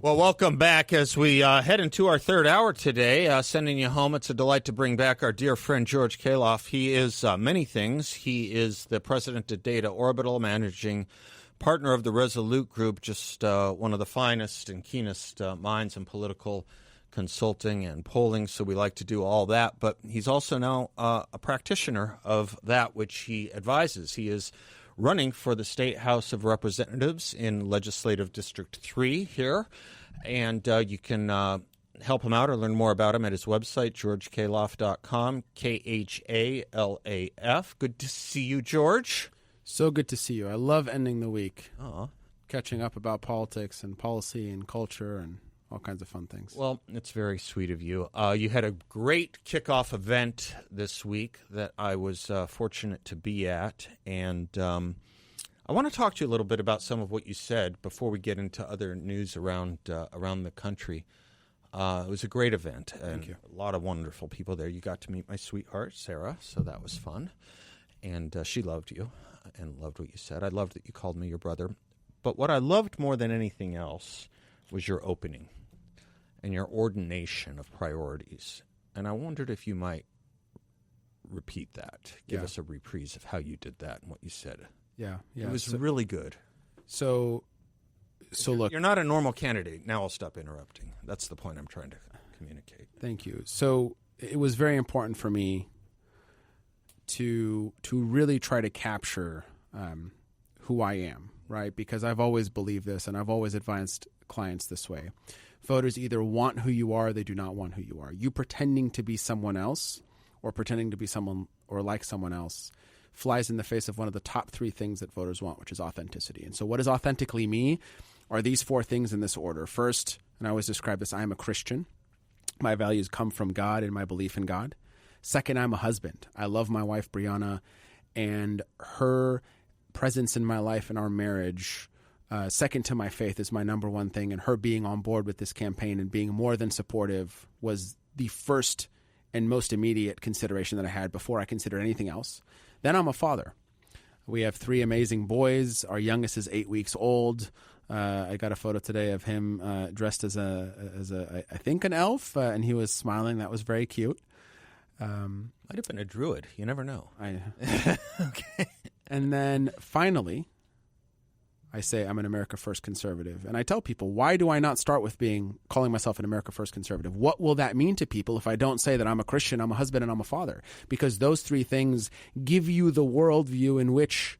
Well, welcome back as we head into our third hour today. Sending you home. It's a delight to bring back our dear friend George Khalaf. He is many things. He is the president of Data Orbital, managing partner of the Resolute Group, just one of the finest and keenest minds in political consulting and polling. So we like to do all that. But he's also now a practitioner of that which he advises. He is running for the State House of Representatives in Legislative District 3 here. And you can help him out or learn more about him at his website, georgekhalaf.com, Khalaf. Good to see you, George. So good to see you. I love ending the week, Aw. catching up about politics and policy and culture and all kinds of fun things. Well, it's very sweet of you. You had a great kickoff event this week that I was fortunate to be at, and I want to talk to you a little bit about some of what you said before we get into other news around the country. It was a great event, and Thank you. a lot of wonderful people there. You got to meet my sweetheart, Sarah, so that was fun, and she loved you and loved what you said. I loved that you called me your brother, but what I loved more than anything else was your opening and your ordination of priorities. And I wondered if you might repeat that. Give us a reprise of how you did that and what you said. Yeah. It was really good. So look. You're not a normal candidate. Now I'll stop interrupting. That's the point I'm trying to communicate. Thank you. So it was very important for me to really try to capture who I am, right? Because I've always believed this, and I've always advised clients this way. Voters either want who you are or they do not want who you are. You pretending to be someone else or pretending to be someone or like someone else flies in the face of one of the top three things that voters want, which is authenticity. And so what does authentically me are these four things in this order. First, and I always describe this, I am a Christian. My values come from God and my belief in God. Second, I'm a husband. I love my wife, Brianna, and her presence in my life and our marriage, second to my faith, is my number one thing. And her being on board with this campaign and being more than supportive was the first and most immediate consideration that I had before I considered anything else. Then I'm a father. We have three amazing boys. Our youngest is 8 weeks old. I got a photo today of him dressed as I think an elf, and he was smiling. That was very cute. Might have been a druid. You never know. Okay. And then finally, I say I'm an America First conservative. And I tell people, why do I not start with calling myself an America First conservative? What will that mean to people if I don't say that I'm a Christian, I'm a husband, and I'm a father? Because those three things give you the worldview in which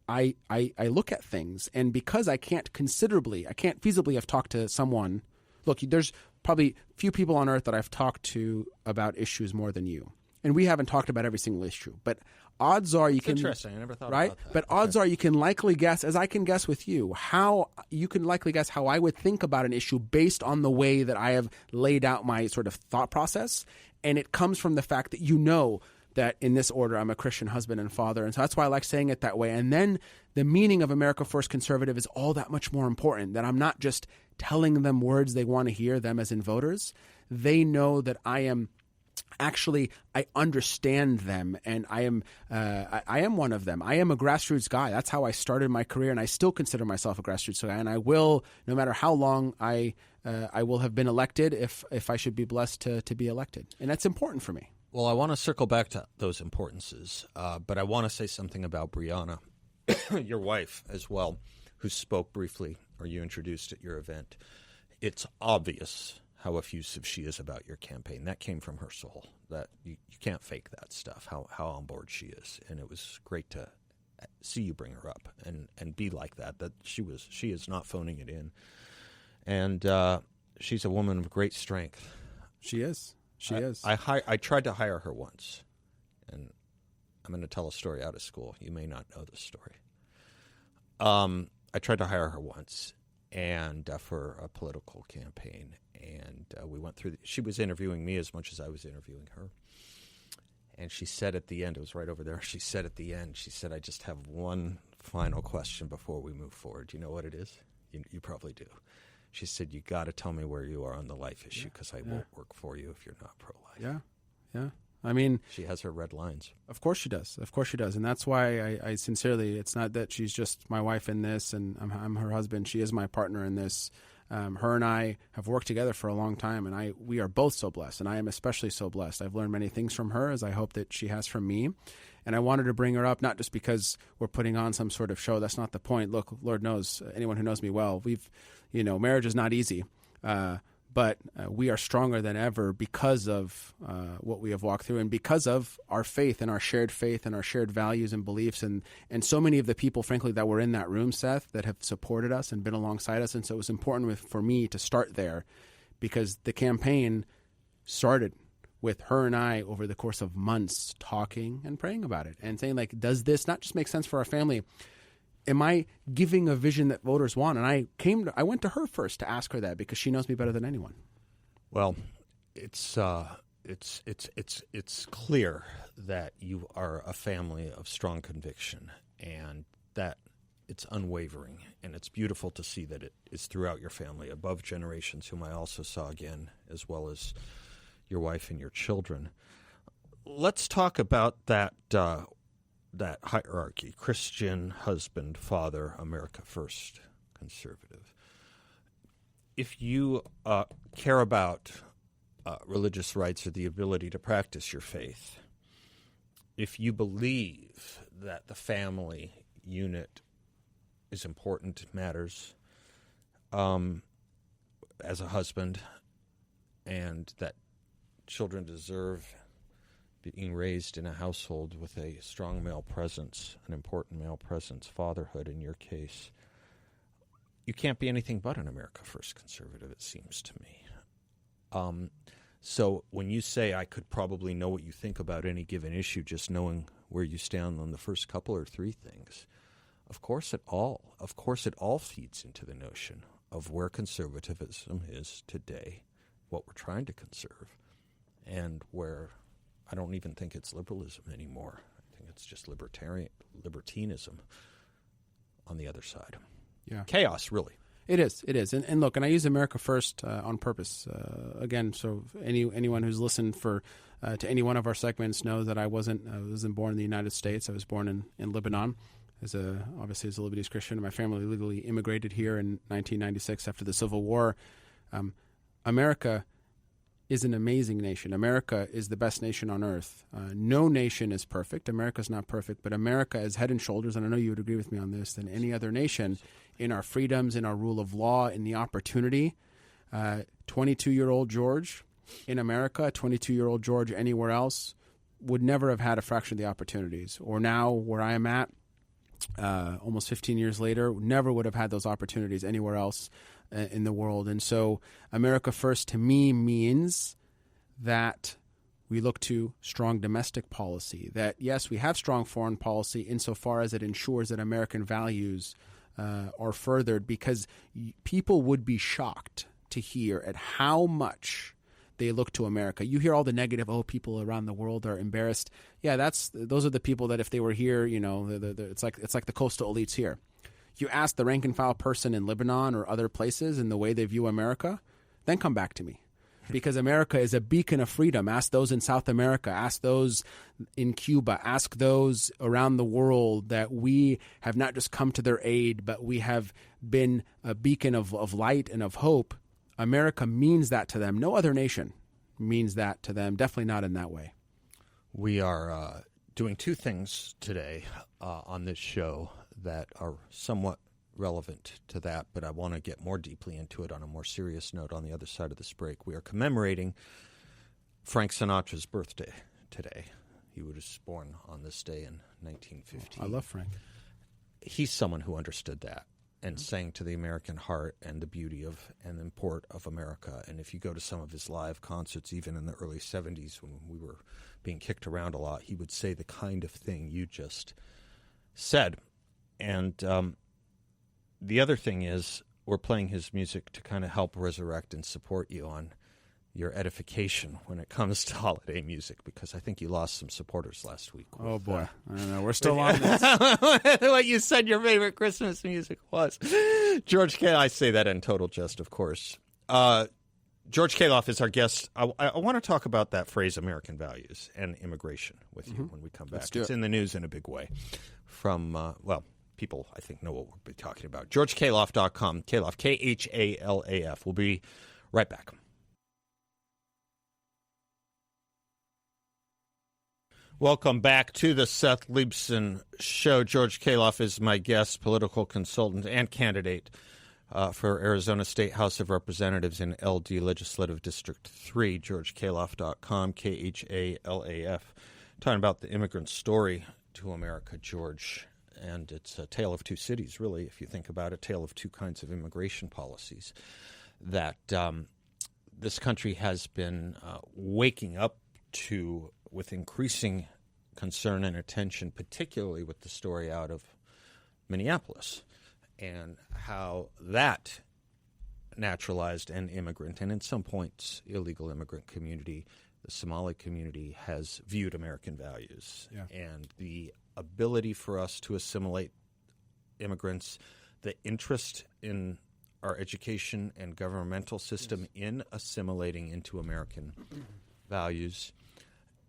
I look at things. And because I can't feasibly have talked to someone. Look, there's probably few people on earth that I've talked to about issues more than you. And we haven't talked about every single issue. But odds are you can. Interesting. I never thought right? about that. But odds are you can likely guess, as I can guess with you, how you can likely guess how I would think about an issue based on the way that I have laid out my sort of thought process. And it comes from the fact that you know that in this order I'm a Christian husband and father. And so that's why I like saying it that way. And then the meaning of America First conservative is all that much more important, that I'm not just telling them words they want to hear, them as in voters. They know that I am actually, I understand them, and I am one of them. I am a grassroots guy. That's how I started my career, and I still consider myself a grassroots guy. And I will, no matter how long I will have been elected, if I should be blessed to be elected, and that's important for me. Well, I want to circle back to those importances, but I want to say something about Brianna, your wife as well, who spoke briefly, or you introduced at your event. It's obvious how effusive she is about your campaign. That came from her soul. That you can't fake that stuff, how on board she is. And it was great to see you bring her up and be like that she is not phoning it in. And she's a woman of great strength. She is. She is. I tried to hire her once, and I'm going to tell a story out of school. You may not know this story. I tried to hire her once, and for a political campaign, and we went through. She was interviewing me as much as I was interviewing her, and she said at the end, it was right over there. She said at the end, I just have one final question before we move forward. Do you know what it is? You probably do. She said, you got to tell me where you are on the life issue, because I won't work for you if you're not pro-life. Yeah. I mean, she has her red lines. Of course she does. And that's why I sincerely, it's not that she's just my wife in this and I'm her husband. She is my partner in this. Her and I have worked together for a long time, and we are both so blessed, and I am especially so blessed. I've learned many things from her, as I hope that she has from me. And I wanted to bring her up, not just because we're putting on some sort of show. That's not the point. Look, Lord knows, anyone who knows me well, marriage is not easy. But we are stronger than ever because of what we have walked through, and because of our faith and our shared values and beliefs, and so many of the people, frankly, that were in that room, Seth, that have supported us and been alongside us. And so it was important for me to start there, because the campaign started with her and I over the course of months talking and praying about it and saying, like, does this not just make sense for our family? Am I giving a vision that voters want? And I went to her first to ask her that, because she knows me better than anyone. Well, it's clear that you are a family of strong conviction, and that it's unwavering, and it's beautiful to see that it is throughout your family, above generations, whom I also saw again, as well as your wife and your children. Let's talk about that hierarchy: Christian, husband, father, America first, conservative. If you care about religious rights or the ability to practice your faith, if you believe that the family unit is important, matters, as a husband, and that children deserve being raised in a household with a strong male presence, an important male presence, fatherhood in your case, you can't be anything but an America First conservative, it seems to me. So when you say I could probably know what you think about any given issue just knowing where you stand on the first couple or three things, of course it all feeds into the notion of where conservatism is today, what we're trying to conserve, and where I don't even think it's liberalism anymore. I think it's just libertinism on the other side. Yeah. Chaos, really. It is. And look, and I use America First on purpose. Again, so anyone who's listened to any one of our segments knows that I wasn't born in the United States. I was born in Lebanon, obviously as a Lebanese Christian. My family legally immigrated here in 1996 after the Civil War. America is an amazing nation. America is the best nation on earth. No nation is perfect. America's not perfect, but America is head and shoulders, and I know you would agree with me on this, than any other nation in our freedoms, in our rule of law, in the opportunity. 22-year-old George in America, 22-year-old George anywhere else would never have had a fraction of the opportunities. Or now, where I am at, almost 15 years later, never would have had those opportunities anywhere else in the world. And so America First to me means that we look to strong domestic policy, that yes, we have strong foreign policy insofar as it ensures that American values are furthered, because people would be shocked to hear at how much they look to America. You hear all the negative, people around the world are embarrassed. Yeah, those are the people that if they were here, it's like the coastal elites here. You ask the rank and file person in Lebanon or other places in the way they view America, then come back to me. Because America is a beacon of freedom. Ask those in South America. Ask those in Cuba. Ask those around the world that we have not just come to their aid, but we have been a beacon of light and of hope. America means that to them. No other nation means that to them. Definitely not in that way. We are doing two things today on this show that are somewhat relevant to that, but I want to get more deeply into it on a more serious note on the other side of this break. We are commemorating Frank Sinatra's birthday today. He was born on this day in 1915. I love Frank. He's someone who understood that and sang to the American heart and the beauty of and the import of America. And if you go to some of his live concerts, even in the early 70s when we were being kicked around a lot, he would say the kind of thing you just said. And the other thing is we're playing his music to kind of help resurrect and support you on your edification when it comes to holiday music, because I think you lost some supporters last week. Oh, boy. I don't know. We're still on this. What you said your favorite Christmas music was. George Khalaf, I say that in total jest, of course. George Khalaf is our guest. I want to talk about that phrase, American values and immigration, with you when we come back. It's in the news in a big way from, people, I think, know what we'll be talking about. GeorgeKhalaf.com. Khalaf, Khalaf. We'll be right back. Welcome back to the Seth Leibsohn Show. George Khalaf is my guest, political consultant and candidate for Arizona State House of Representatives in LD Legislative District 3. GeorgeKhalaf.com, Khalaf. Talking about the immigrant story to America, George. And it's a tale of two cities, really, if you think about it, tale of two kinds of immigration policies that this country has been waking up to with increasing concern and attention, particularly with the story out of Minneapolis and how that naturalized an immigrant and in some points illegal immigrant community, the Somali community, has viewed American values. Yeah. And the ability for us to assimilate immigrants, the interest in our education and governmental system in assimilating into American values,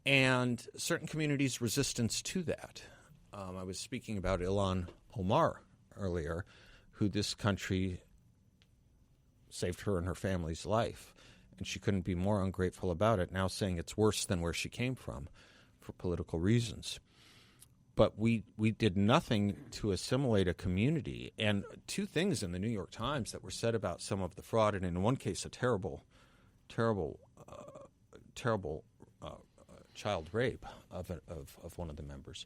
and certain communities' resistance to that. I was speaking about Ilhan Omar earlier, who this country saved her and her family's life, and she couldn't be more ungrateful about it, now saying it's worse than where she came from for political reasons. But we did nothing to assimilate a community. And two things in the New York Times that were said about some of the fraud, and in one case a terrible child rape of one of the members,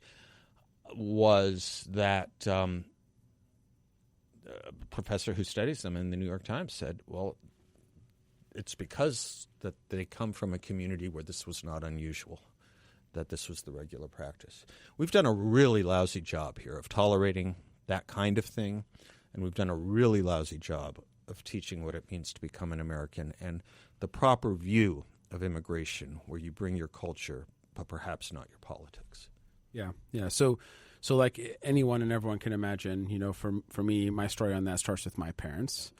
was that a professor who studies them in the New York Times said, well, it's because that they come from a community where this was not unusual, that this was the regular practice. We've done a really lousy job here of tolerating that kind of thing, and we've done a really lousy job of teaching what it means to become an American and the proper view of immigration, where you bring your culture, but perhaps not your politics. Yeah. So like anyone and everyone can imagine, for me, my story on that starts with my parents,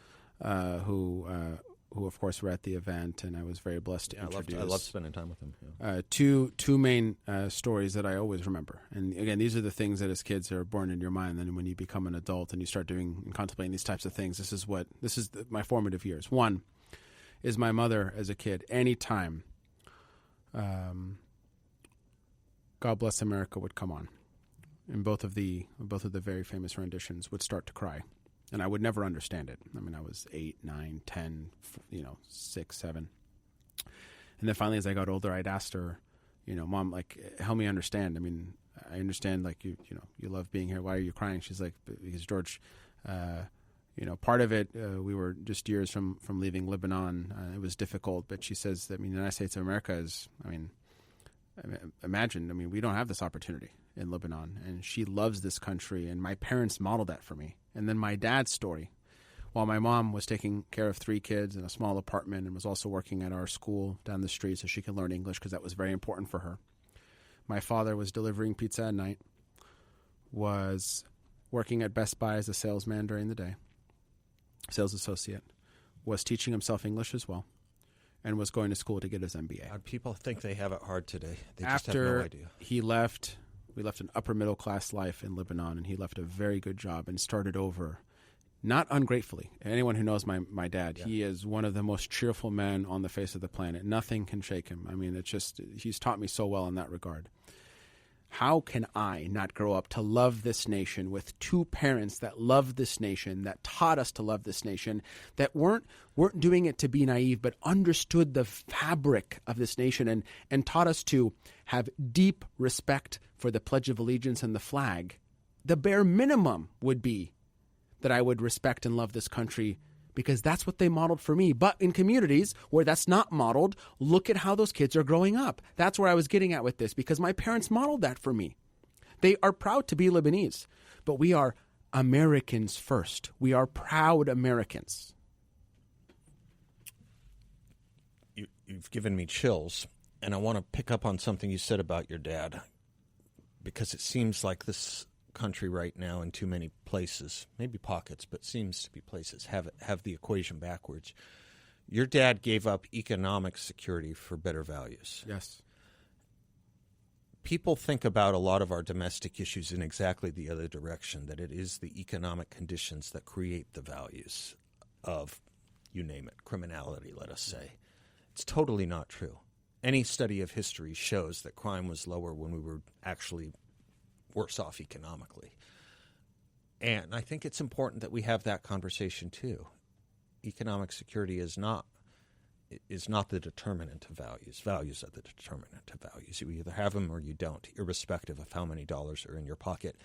who of course were at the event, and I was very blessed to introduce. I love spending time with them. Yeah. Two main stories that I always remember, and again, these are the things that as kids are born in your mind. And then when you become an adult and you start doing and contemplating these types of things, this is my formative years. One is my mother as a kid. Anytime God Bless America would come on, in both of the very famous renditions, would start to cry. And I would never understand it. I mean, I was 8, 9, 10, 6, 7. And then finally, as I got older, I'd asked her, Mom, like, help me understand. I mean, I understand, like, you love being here. Why are you crying? She's like, because George, part of it, we were just years from leaving Lebanon. It was difficult. But she says that, the United States of America is, imagine, we don't have this opportunity in Lebanon. And she loves this country. And my parents modeled that for me. And then my dad's story. While my mom was taking care of 3 kids in a small apartment and was also working at our school down the street so she could learn English because that was very important for her. My father was delivering pizza at night, was working at Best Buy as a salesman during the day, sales associate, was teaching himself English as well, and was going to school to get his MBA. People think they have it hard today. They After just have no idea. He left, we left an upper middle class life in Lebanon, and he left a very good job and started over, not ungratefully. Anyone who knows my dad, he is one of the most cheerful men on the face of the planet. Nothing can shake him. It's just, he's taught me so well in that regard. How can I not grow up to love this nation with 2 parents that love this nation, that taught us to love this nation, that weren't doing it to be naive, but understood the fabric of this nation and taught us to have deep respect for the Pledge of Allegiance and the flag? The bare minimum would be that I would respect and love this country, because that's what they modeled for me. But in communities where that's not modeled, look at how those kids are growing up. That's where I was getting at with this, because my parents modeled that for me. They are proud to be Lebanese, but we are Americans first. We are proud Americans. You've given me chills, and I want to pick up on something you said about your dad, because it seems like this country right now in too many places, maybe pockets, but seems to be places, have the equation backwards. Your dad gave up economic security for better values. Yes. people think about a lot of our domestic issues in exactly the other direction, that it is the economic conditions that create the values of, you name it, criminality, let us say. It's totally not true. Any study of history shows that crime was lower when we were actually worse off economically. And I think it's important that we have that conversation too. Economic security is not the determinant of values. Values are the determinant of values. You either have them or you don't, irrespective of how many dollars are in your pocket.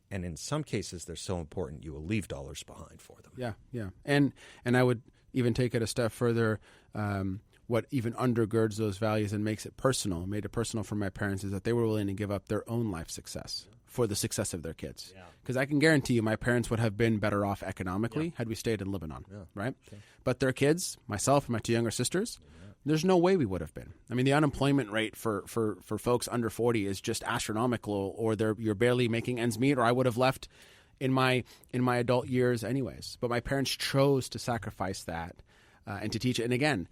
And in some cases, they're so important you will leave dollars behind for them. Yeah. And I would even take it a step further. What even undergirds those values and made it personal for my parents, is that they were willing to give up their own life success for the success of their kids. Because I can guarantee you my parents would have been better off economically had we stayed in Lebanon, right? Okay. But their kids, myself and my two younger sisters, there's no way we would have been. I mean, the unemployment rate for folks under 40 is just astronomical, or you're barely making ends meet, or I would have left in my adult years anyways. But my parents chose to sacrifice that and to teach it. And again,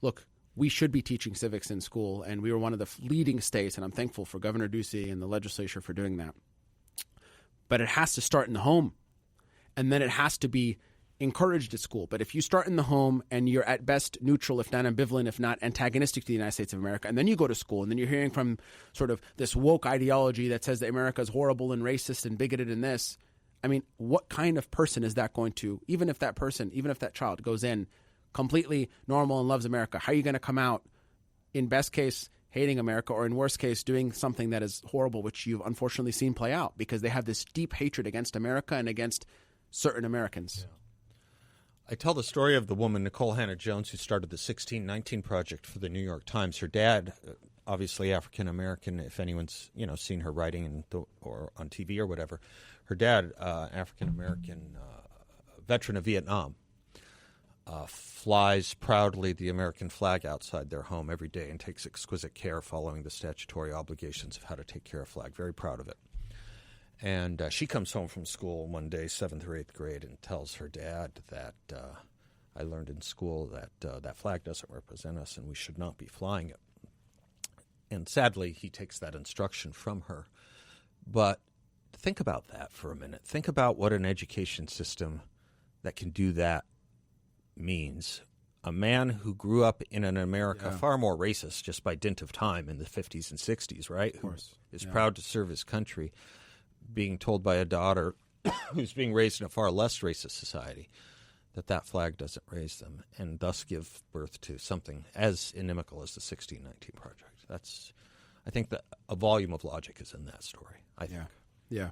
look, we should be teaching civics in school, and we were one of the leading states, and I'm thankful for Governor Ducey and the legislature for doing that. But it has to start in the home, and then it has to be encouraged at school. But if you start in the home and you're at best neutral, if not ambivalent, if not antagonistic to the United States of America, and then you go to school, and then you're hearing from sort of this woke ideology that says that America is horrible and racist and bigoted in this, I mean, what kind of person is that going to, even if that child goes in completely normal and loves America, how are you going to come out in best case hating America, or in worst case doing something that is horrible, which you've unfortunately seen play out, because they have this deep hatred against America and against certain Americans. I tell the story of the woman, Nicole Hannah-Jones, who started the 1619 Project for the New York Times. Her dad, obviously African-American, if anyone's seen her writing or on TV or whatever, her dad, African-American veteran of Vietnam, flies proudly the American flag outside their home every day and takes exquisite care following the statutory obligations of how to take care of flag. Very proud of it. And she comes home from school one day, 7th or 8th grade, and tells her dad that I learned in school that that flag doesn't represent us and we should not be flying it. And sadly, he takes that instruction from her. But think about that for a minute. Think about what an education system that can do that means. A man who grew up in an America far more racist just by dint of time in the 50s and 60s, right? Who is proud to serve his country, being told by a daughter who's being raised in a far less racist society that flag doesn't raise them, and thus give birth to something as inimical as the 1619 Project. I think that a volume of logic is in that story, I think. Yeah.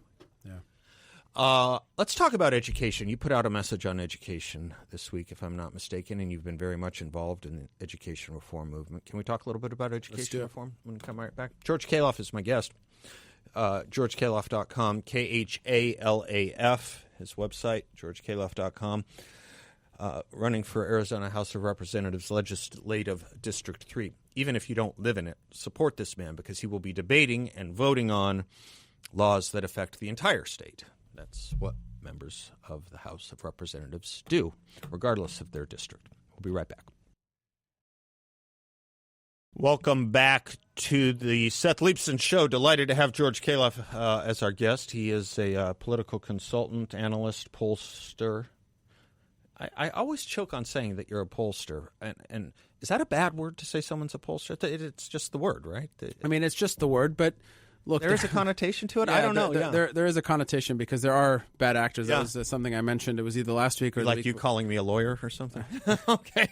Let's talk about education. You put out a message on education this week, if I'm not mistaken, and you've been very much involved in the education reform movement. Can we talk a little bit about education reform? I'm going to come right back. George Khalaf is my guest. GeorgeKhalaf.com, Khalaf, his website, GeorgeKhalaf.com. Running for Arizona House of Representatives Legislative District 3. Even if you don't live in it, support this man, because he will be debating and voting on laws that affect the entire state. That's what members of the House of Representatives do, regardless of their district. We'll be right back. Welcome back to the Seth Leibsohn Show. Delighted to have George Khalaf as our guest. He is a political consultant, analyst, pollster. I always choke on saying that you're a pollster. And is that a bad word to say someone's a pollster? It's just the word, right? I mean, it's just the word, but look, there is a connotation to it? I don't know. There is a connotation because there are bad actors. That was something I mentioned. It was either last week or like you calling me a lawyer or something? Okay.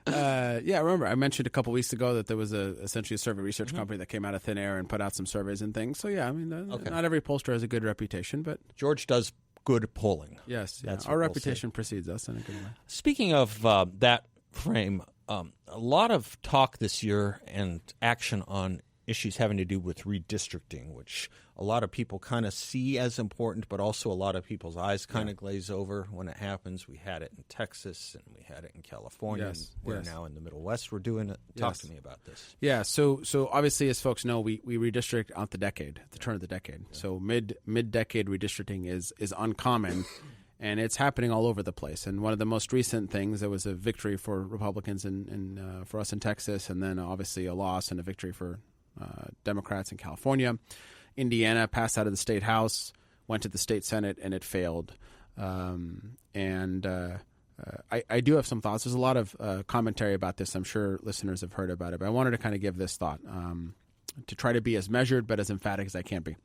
I remember I mentioned a couple weeks ago that there was essentially a survey research company that came out of thin air and put out some surveys and things. So, not every pollster has a good reputation, but George does good polling. Yes. That's our reputation precedes us in a good way. Speaking of that frame, a lot of talk this year and action on issues having to do with redistricting, which a lot of people kind of see as important, but also a lot of people's eyes kind of glaze over when it happens. We had it in Texas and we had it in California. Yes. We're now in the Middle West. We're doing it. Talk to me about this. Yeah, so obviously, as folks know, we redistrict at the turn of the decade. Yeah. So mid-decade redistricting is uncommon. And it's happening all over the place. And one of the most recent things, there was a victory for Republicans and for us in Texas, and then obviously a loss and a victory for Democrats in California. Indiana passed out of the state house, went to the state Senate, and it failed. I do have some thoughts. There's a lot of commentary about this. I'm sure listeners have heard about it, but I wanted to kind of give this thought to try to be as measured but as emphatic as I can be.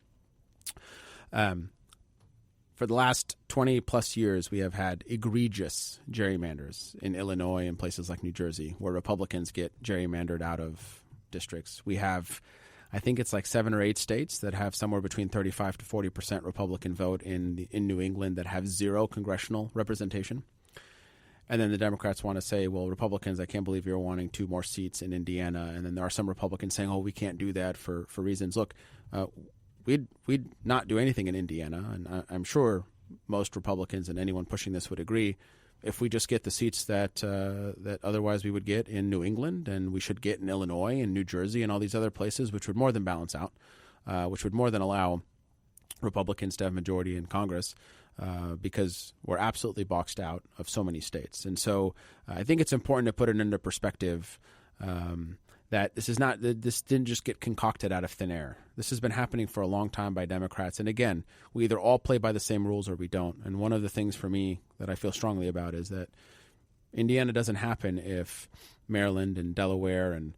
For the last 20 plus years, we have had egregious gerrymanders in Illinois and places like New Jersey where Republicans get gerrymandered out of districts. We have, I think it's like 7 or 8 states that have somewhere between 35 to 40% Republican vote in New England that have zero congressional representation. And then the Democrats want to say, well, Republicans, I can't believe you're wanting 2 more seats in Indiana. And then there are some Republicans saying, oh, we can't do that for reasons. Look, we'd not do anything in Indiana, and I'm sure most Republicans and anyone pushing this would agree, if we just get the seats that otherwise we would get in New England and we should get in Illinois and New Jersey and all these other places, which would more than balance out, which would more than allow Republicans to have majority in Congress, because we're absolutely boxed out of so many states. And so I think it's important to put it into perspective that this didn't just get concocted out of thin air. This has been happening for a long time by Democrats. And again, we either all play by the same rules or we don't. And one of the things for me that I feel strongly about is that Indiana doesn't happen if Maryland and Delaware and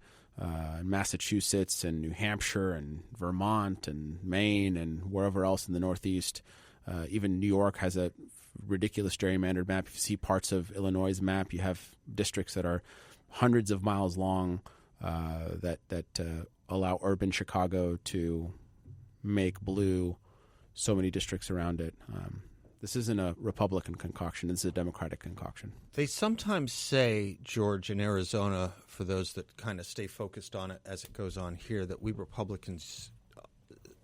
Massachusetts and New Hampshire and Vermont and Maine and wherever else in the Northeast, even New York has a ridiculous gerrymandered map. If you see parts of Illinois' map, you have districts that are hundreds of miles long, that allow urban Chicago to make blue so many districts around it. This isn't a Republican concoction. This is a Democratic concoction. They sometimes say, George, in Arizona, for those that kind of stay focused on it as it goes on here, that we Republicans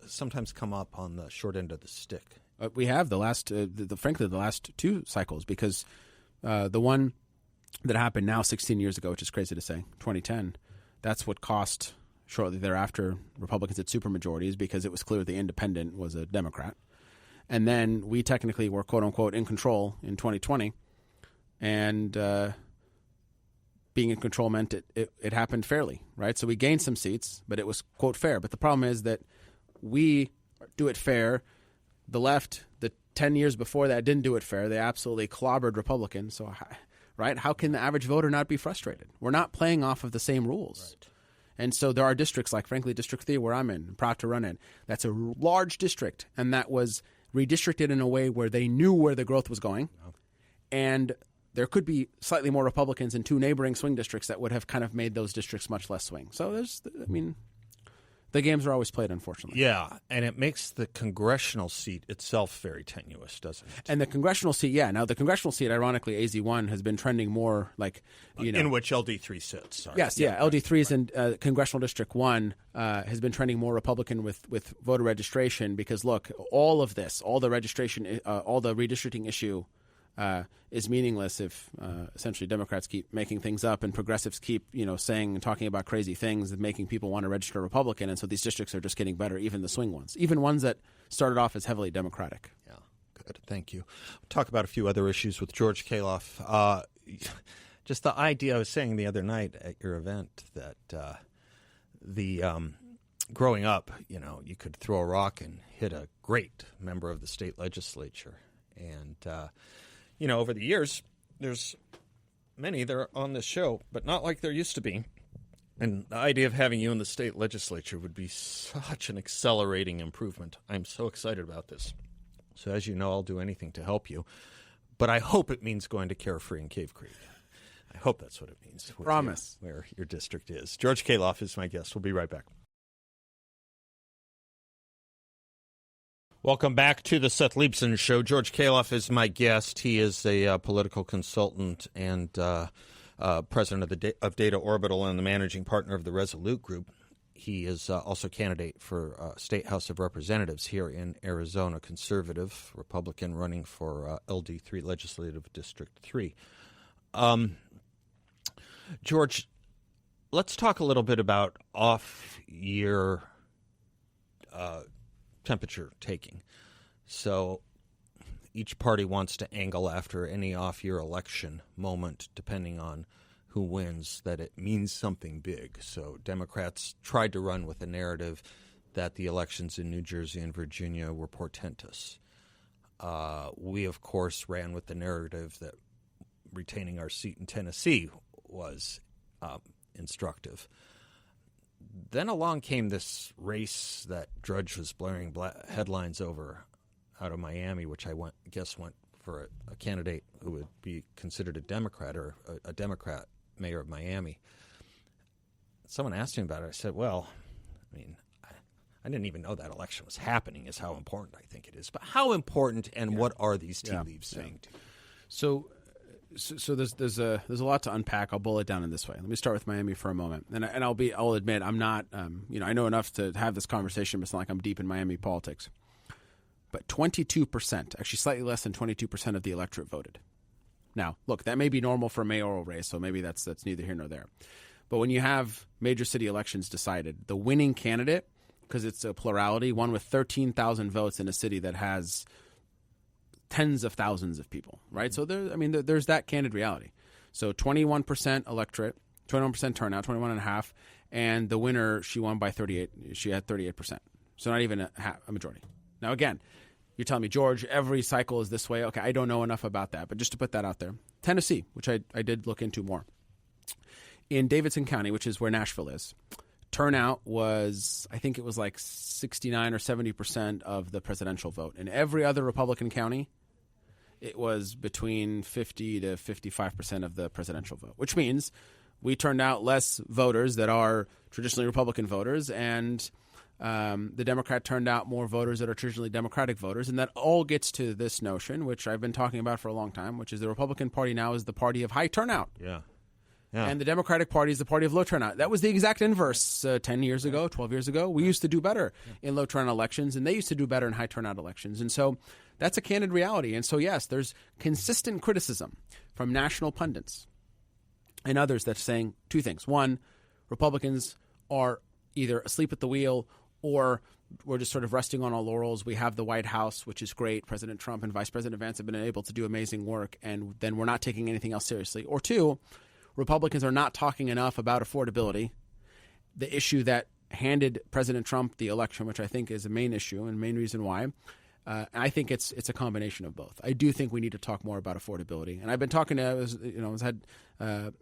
sometimes come up on the short end of the stick. We have frankly, the last 2 cycles, because the one that happened now 16 years ago, which is crazy to say, 2010, that's what cost shortly thereafter Republicans had supermajorities, because it was clear the independent was a Democrat. And then we technically were, quote unquote, in control in 2020. And being in control meant it happened fairly, right? So we gained some seats, but it was, quote, fair. But the problem is that we do it fair. The left, the 10 years before that, didn't do it fair. They absolutely clobbered Republicans. So, right, how can the average voter not be frustrated? We're not playing off of the same rules. Right. And so there are districts like, frankly, District 3, where I'm proud to run in. That's a large district, and that was redistricted in a way where they knew where the growth was going. No. And there could be slightly more Republicans in 2 neighboring swing districts that would have kind of made those districts much less swing. So the games are always played, unfortunately. Yeah, and it makes the congressional seat itself very tenuous, doesn't it? And the congressional seat, yeah. Now, the congressional seat, ironically, AZ1 has been trending more like, in which LD3 sits. Sorry. Yes, yeah. LD3's in Congressional District 1 has been trending more Republican with voter registration because, look, all of this, all the registration, all the redistricting issue is meaningless if essentially Democrats keep making things up and progressives keep, saying and talking about crazy things and making people want to register Republican. And so these districts are just getting better, even the swing ones, even ones that started off as heavily Democratic. Yeah, good. Thank you. We'll talk about a few other issues with George Khalaf. Just the idea, I was saying the other night at your event that growing up, you could throw a rock and hit a great member of the state legislature. And over the years, there's many that are on this show, but not like there used to be. And the idea of having you in the state legislature would be such an accelerating improvement. I'm so excited about this. So as you know, I'll do anything to help you. But I hope it means going to Carefree and Cave Creek. I hope that's what it means. Promise. Where your district is. George Khalaf is my guest. We'll be right back. Welcome back to the Seth Leibsohn Show. George Khalaf is my guest. He is a political consultant and president of Data Orbital and the managing partner of the Resolute Group. He is also candidate for State House of Representatives here in Arizona, conservative, Republican, running for LD3, Legislative District 3. George, let's talk a little bit about off-year temperature taking. So each party wants to angle after any off-year election moment, depending on who wins, that it means something big. So Democrats tried to run with the narrative that the elections in New Jersey and Virginia were portentous. We, of course, ran with the narrative that retaining our seat in Tennessee was instructive. Then along came this race that Drudge was blaring headlines over out of Miami, which I guess went for a candidate who would be considered a Democrat or a Democrat mayor of Miami. Someone asked me about it. I said, well, I mean, I didn't even know that election was happening is how important I think it is. But how important and what are these tea leaves saying to you? So there's a lot to unpack. I'll boil it down in this way. Let me start with Miami for a moment, and I'll admit I'm not I know enough to have this conversation, but it's not like I'm deep in Miami politics. But 22%, actually slightly less than 22% of the electorate voted. Now, look, that may be normal for a mayoral race, so maybe that's neither here nor there. But when you have major city elections decided, the winning candidate, because it's a plurality, won with 13,000 votes in a city that has tens of thousands of people, right? So there's that candid reality. So 21% electorate, 21% turnout, 21.5%, and the winner, she won by 38. She had 38%. So not even a majority. Now, again, you're telling me, George, every cycle is this way. Okay, I don't know enough about that, but just to put that out there. Tennessee, which I did look into more. In Davidson County, which is where Nashville is, turnout was, I think it was like 69 or 70% of the presidential vote. In every other Republican county, it was between 50 to 55% of the presidential vote, which means we turned out less voters that are traditionally Republican voters, and the Democrat turned out more voters that are traditionally Democratic voters. And that all gets to this notion, which I've been talking about for a long time, which is the Republican Party now is the party of high turnout. Yeah. And the Democratic Party is the party of low turnout. That was the exact inverse 10 years ago, 12 years ago. We used to do better in low turnout elections, and they used to do better in high turnout elections. And so that's a candid reality. And so, yes, there's consistent criticism from national pundits and others that's saying two things. One, Republicans are either asleep at the wheel or we're just sort of resting on our laurels. We have the White House, which is great. President Trump and Vice President Vance have been able to do amazing work, and then we're not taking anything else seriously. Or two, Republicans are not talking enough about affordability, the issue that handed President Trump the election, which I think is a main issue and main reason why. I think it's a combination of both. I do think we need to talk more about affordability. And I've been talking to,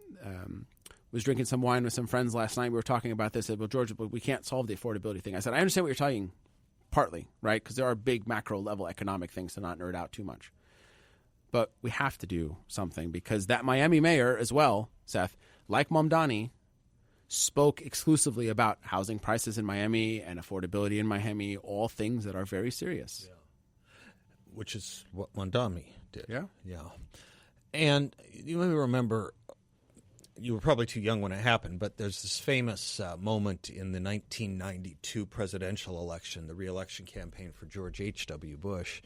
was drinking some wine with some friends last night. We were talking about this. I said, well, George, we can't solve the affordability thing. I said, I understand what you're talking partly, right? Because there are big macro level economic things to not nerd out too much. But we have to do something because that Miami mayor as well, Seth, like Mamdani, spoke exclusively about housing prices in Miami and affordability in Miami, all things that are very serious. Yeah. Which is what Mamdani did. Yeah. Yeah. And you may remember, you were probably too young when it happened, but there's this famous moment in the 1992 presidential election, the re-election campaign for George H.W. Bush,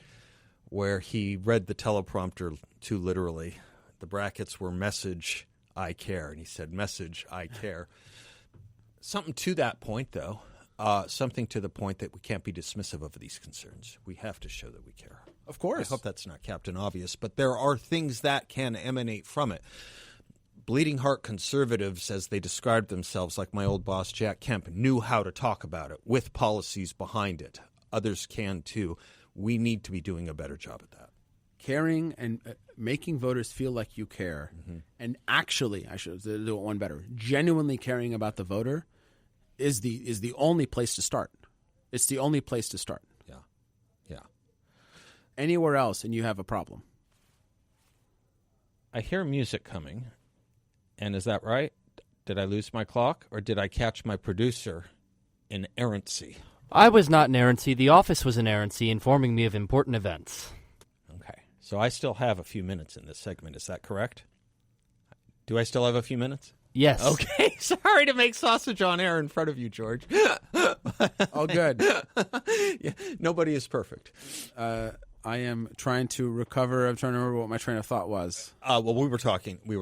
where he read the teleprompter too literally. The brackets were message, I care. And he said, message, I care. Something to that point, though. Something to the point that we can't be dismissive of these concerns. We have to show that we care. Of course. I hope that's not Captain Obvious, but there are things that can emanate from it. Bleeding heart conservatives, as they described themselves, like my old boss Jack Kemp, knew how to talk about it with policies behind it. Others can, too. We need to be doing a better job at that. Caring and making voters feel like you care. Mm-hmm. And actually, I should do it one better, genuinely caring about the voter is the only place to start. It's the only place to start. Yeah. Yeah. Anywhere else and you have a problem. I hear music coming. And is that right? Did I lose my clock or did I catch my producer in errancy? I was not in errancy. The office was in errancy, informing me of important events. Okay. So I still have a few minutes in this segment. Is that correct? Do I still have a few minutes? Yes. Okay. Sorry to make sausage on air in front of you, George. All good. Yeah, nobody is perfect. I am trying to recover. I'm trying to remember what my train of thought was. Well, we were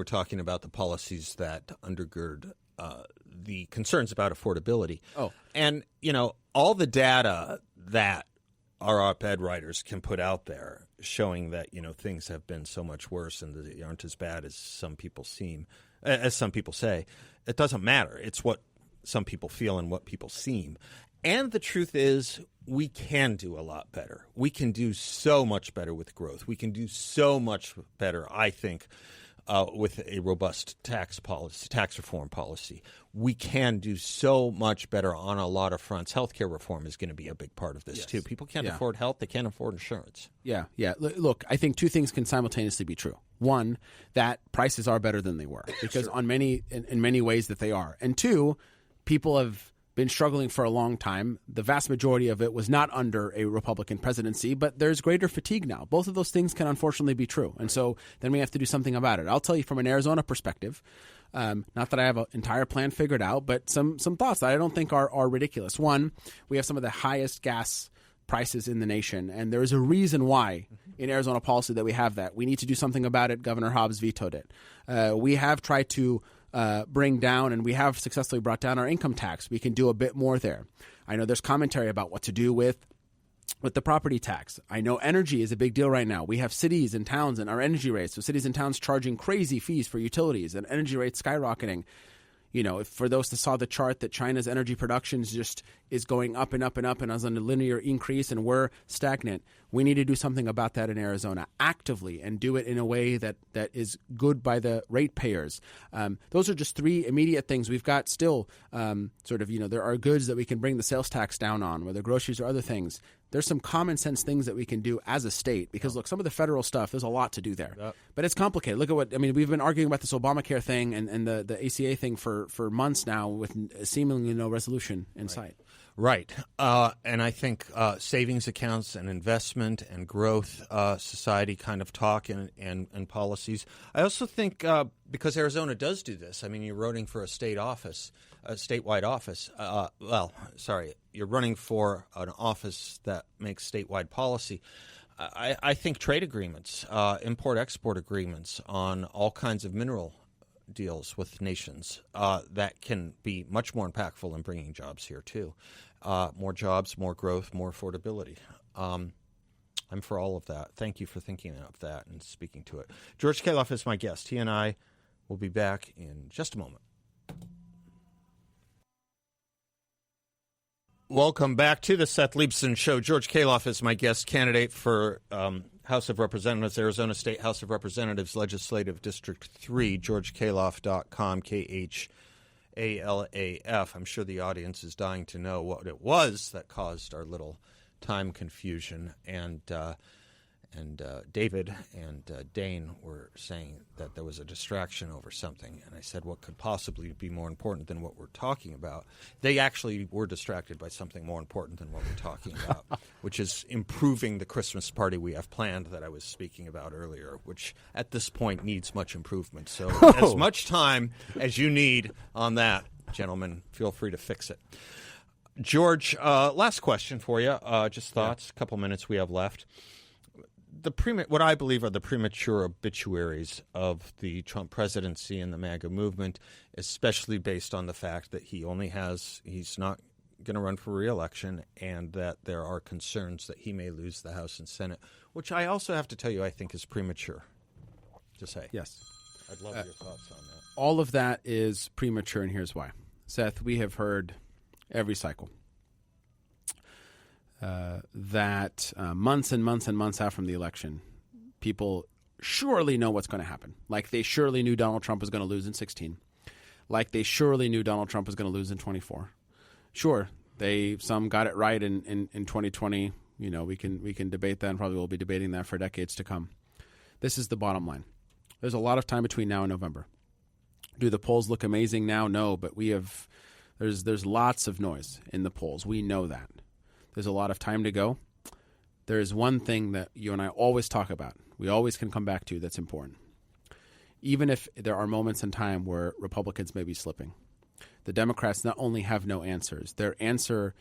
talking about the policies that undergird the concerns about affordability. Oh. And, all the data that our op-ed writers can put out there showing that, things have been so much worse and they aren't as bad as some people seem, as some people say. It doesn't matter. It's what some people feel and what people seem. And the truth is, we can do a lot better. We can do so much better with growth. We can do so much better, I think, with a robust tax reform policy. We can do so much better on a lot of fronts. Healthcare reform is going to be a big part of this, too. People can't afford health. They can't afford insurance. Yeah. Look, I think two things can simultaneously be true. One, that prices are better than they were because in many ways that they are. And two, people have been struggling for a long time. The vast majority of it was not under a Republican presidency, but there's greater fatigue now. Both of those things can unfortunately be true. And so then we have to do something about it. I'll tell you from an Arizona perspective, not that I have an entire plan figured out, but some thoughts that I don't think are ridiculous. One, we have some of the highest gas prices in the nation, and there is a reason why in Arizona policy that we have that. We need to do something about it. Governor Hobbs vetoed it. We have tried to bring down, and we have successfully brought down our income tax. We can do a bit more there. I know there's commentary about what to do with the property tax. I know energy is a big deal right now. We have cities and towns and our energy rates. So cities and towns charging crazy fees for utilities and energy rates skyrocketing. You know, if for those that saw the chart that China's energy production just is going up and up and up and is on a linear increase and we're stagnant, we need to do something about that in Arizona actively and do it in a way that is good by the ratepayers. Those are just three immediate things. We've got still there are goods that we can bring the sales tax down on, whether groceries or other things. There's some common sense things that we can do as a state because, look, some of the federal stuff, there's a lot to do there. Yep. But it's complicated. Look at we've been arguing about this Obamacare thing and the ACA thing for months now with seemingly no resolution in sight. Right. And I think savings accounts and investment and growth society kind of talk and policies. I also think because Arizona does do this, you're running for a statewide office. You're running for an office that makes statewide policy. I think trade agreements, import-export agreements on all kinds of mineral deals with nations that can be much more impactful in bringing jobs here, too. More jobs, more growth, more affordability. I'm for all of that. Thank you for thinking of that and speaking to it. George Khalaf is my guest. He and I will be back in just a moment. Welcome back to the Seth Leibsohn Show. George Khalaf is my guest, candidate for House of Representatives, Arizona State House of Representatives, Legislative District 3, georgekhalaf.com, KHALAF. I'm sure the audience is dying to know what it was that caused our little time confusion. And David and Dane were saying that there was a distraction over something. And I said, what could possibly be more important than what we're talking about? They actually were distracted by something more important than what we're talking about, which is improving the Christmas party we have planned that I was speaking about earlier, which at this point needs much improvement. So as much time as you need on that, gentlemen, feel free to fix it. George, last question for you. Just thoughts, a couple minutes we have left. What I believe are the premature obituaries of the Trump presidency and the MAGA movement, especially based on the fact that he's not going to run for re-election and that there are concerns that he may lose the House and Senate, which I also have to tell you I think is premature to say. Yes. I'd love your thoughts on that. All of that is premature, and here's why. Seth, we have heard every cycle that months and months and months out from the election, people surely know what's going to happen. Like they surely knew Donald Trump was going to lose in 2016. Like they surely knew Donald Trump was going to lose in 2024. Sure, some got it right in 2020. You know, we can debate that, and probably we'll be debating that for decades to come. This is the bottom line. There's a lot of time between now and November. Do the polls look amazing now? No, but there's lots of noise in the polls. We know that. There's a lot of time to go. There's one thing that you and I always talk about, we always can come back to that's important. Even if there are moments in time where Republicans may be slipping, the Democrats not only have no answers, their answer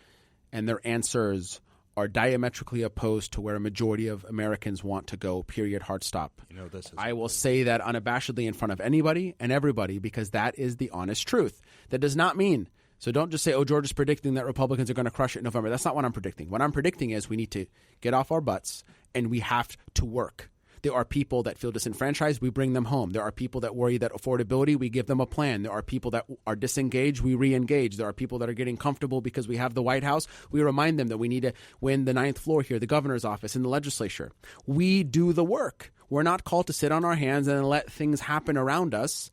and their answers are diametrically opposed to where a majority of Americans want to go, period, hard stop. I will say that unabashedly in front of anybody and everybody because that is the honest truth. That does not mean... So don't just say, George is predicting that Republicans are going to crush it in November. That's not what I'm predicting. What I'm predicting is we need to get off our butts and we have to work. There are people that feel disenfranchised. We bring them home. There are people that worry that affordability. We give them a plan. There are people that are disengaged. We re-engage. There are people that are getting comfortable because we have the White House. We remind them that we need to win the 9th floor here, the governor's office, and the legislature. We do the work. We're not called to sit on our hands and let things happen around us.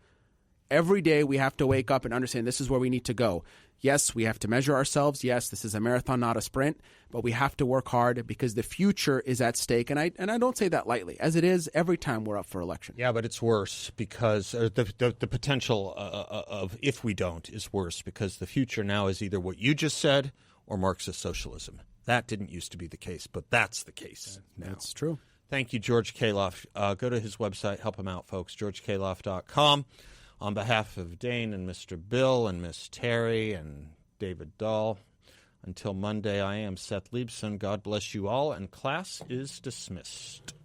Every day we have to wake up and understand this is where we need to go. Yes, we have to measure ourselves. Yes, this is a marathon, not a sprint, but we have to work hard because the future is at stake. And I don't say that lightly, as it is every time we're up for election. Yeah, but it's worse because the potential of if we don't is worse because the future now is either what you just said or Marxist socialism. That didn't used to be the case, but that's the case now. That's true. Thank you, George Khalaf. Go to his website. Help him out, folks, georgekhalaf.com. On behalf of Dane and Mr. Bill and Miss Terry and David Dahl, until Monday, I am Seth Leibsohn. God bless you all, and class is dismissed.